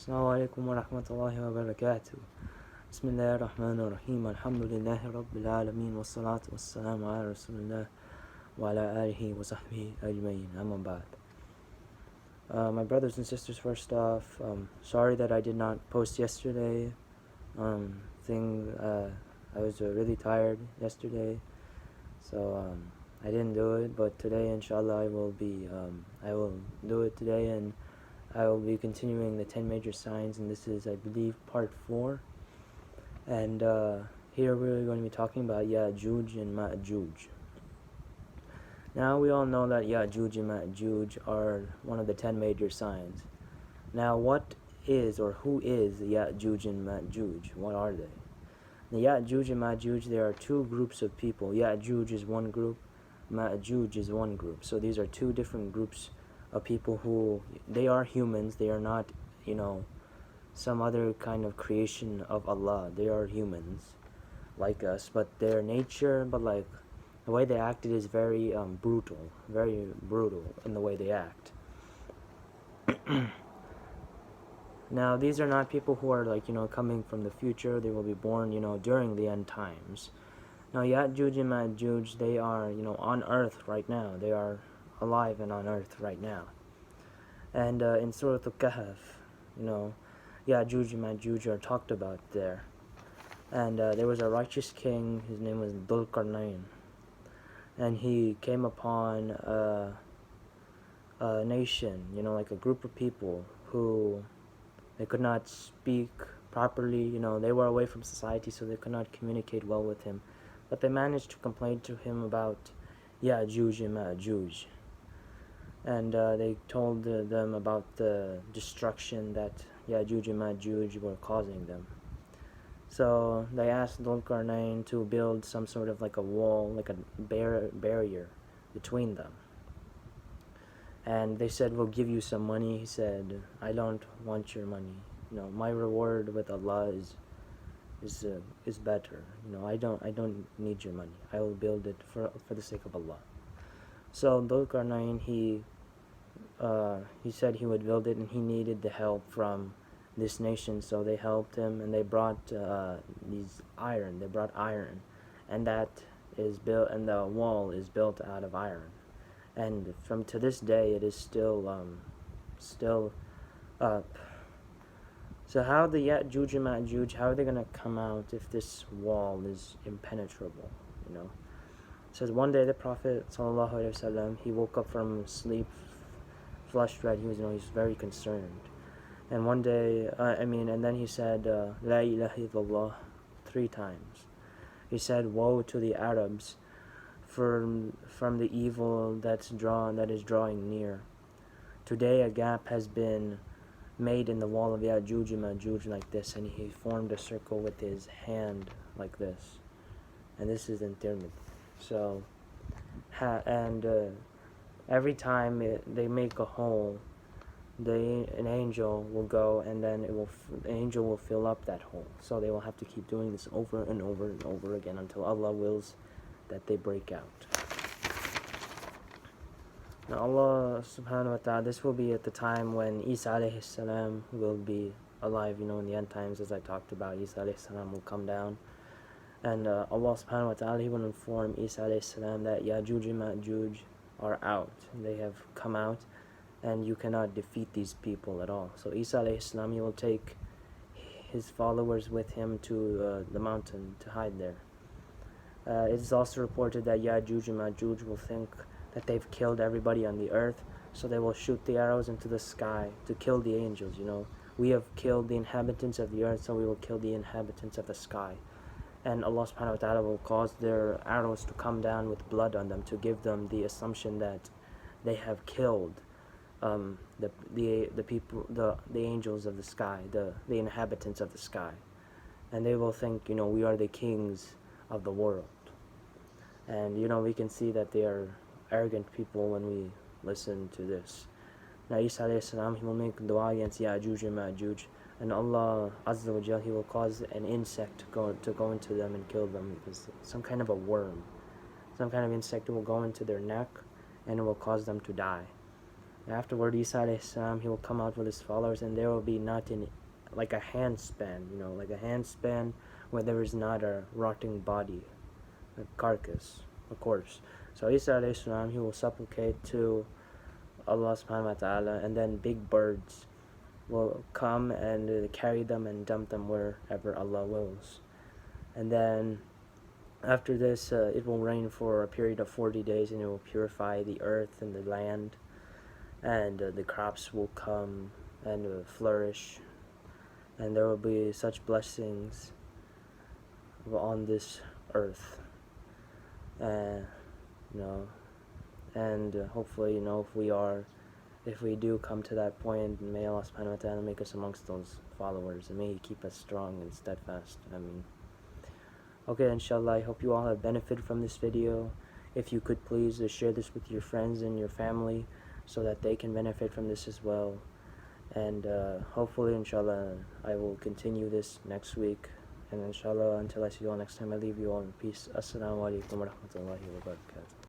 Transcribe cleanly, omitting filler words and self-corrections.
السلام عليكم ورحمة الله وبركاته. بسم الله الرحمن الرحيم. الحمد لله رب العالمين والصلاة والسلام على رسول الله وعلى آله وصحبه أجمعين. أما بعد. My brothers and sisters, first off, sorry that I did not post yesterday. I was really tired yesterday, so I didn't do it. But today, inshallah, I will do it today, and I will be continuing the 10 major signs, and this is, I believe, part 4. And here we're going to be talking about Yajuj and Majuj. Now we all know that Yajuj and Majuj are one of the 10 major signs. Now what is, or who is, Yajuj and Majuj? What are they? The Yajuj and Majuj, there are two groups of people. Yajuj is one group, Majuj is one group. So these are two different groups of people who, they are humans. They are not, some other kind of creation of Allah. They are humans like us, but their nature, the way they acted is very brutal in the way they act. Now these are not people who are coming from the future. They will be born during the end times. Now Yajuj and Majuj, they are on earth right now. They are alive and on earth right now. And in Surah Al-Kahf, Yajuj and Majuj are talked about there. And there was a righteous king. His name was Dhul Qarnayn, and he came upon a nation, like a group of people who they could not speak properly. They were away from society, so they could not communicate well with him. But they managed to complain to him about Yajuj and Majuj. And they told them about the destruction that Yajuj and Majuj were causing them. So they asked Dhul Qarnayn to build some sort of a wall, like a barrier between them. And they said, we'll give you some money. He said, I don't want your money. My reward with Allah is better. I don't need your money. I will build it for the sake of Allah. So Dhul Qarnayn, he said he would build it, and he needed the help from this nation, so they helped him, and they brought iron. They brought iron, and that is built, and the wall is built out of iron. And from to this day, it is still up. So how the Yajuj and Majuj, how are they going to come out if this wall is impenetrable? It says one day the Prophet ﷺ, he woke up from sleep, flushed red. He was very concerned. And one day, and then he said, La ilaha illallah 3 times. He said, woe to the Arabs from the evil that is drawing near. Today a gap has been made in the wall of Yajuj and Majuj like this, and he formed a circle with his hand like this. And this is in Tirmidhi. So, every time they make a hole, an angel will go, and then the angel will fill up that hole. So they will have to keep doing this over and over and over again until Allah wills that they break out. Now Allah subhanahu wa ta'ala, this will be at the time when Isa alayhi salam will be alive, in the end times, as I talked about. Isa alayhi salam will come down, and Allah subhanahu wa ta'ala, he will inform Isa alayhi salam that Yajuj and Majuj are out. They have come out, and you cannot defeat these people at all. So Isa alayhi salam, he will take his followers with him to the mountain to hide there. It is also reported that Yajuj and Majuj will think that they've killed everybody on the earth, so they will shoot the arrows into the sky to kill the angels. We have killed the inhabitants of the earth, so we will kill the inhabitants of the sky. And Allah subhanahu wa ta'ala will cause their arrows to come down with blood on them, to give them the assumption that they have killed the people, the angels of the sky, the inhabitants of the sky. And they will think, we are the kings of the world. And we can see that they are arrogant people when we listen to this. Now Isa alayhi salam, he will make dua against Yajuj and Majuj, and Allah Azza wa Jal, he will cause an insect to go into them and kill them. It's some kind of a worm, some kind of insect will go into their neck, and it will cause them to die. Afterward, Isa alayhi salam, he will come out with his followers, and there will be not in like a handspan, like a handspan where there is not a rotting body, a carcass, a corpse. So Isa alayhi salam, he will supplicate to Allah subhanahu wa ta'ala, and then big birds will come and carry them and dump them wherever Allah wills. And then after this, it will rain for a period of 40 days, and it will purify the earth and the land, and the crops will come and flourish, and there will be such blessings on this earth. And hopefully, if we do come to that point, may Allah subhanahu wa ta'ala make us amongst those followers, and may He keep us strong and steadfast. Okay, inshallah, I hope you all have benefited from this video. If you could please share this with your friends and your family so that they can benefit from this as well. And hopefully, inshallah, I will continue this next week. And inshallah, until I see you all next time, I leave you all in peace. Assalamu alaikum wa rahmatullahi wa barakatuh.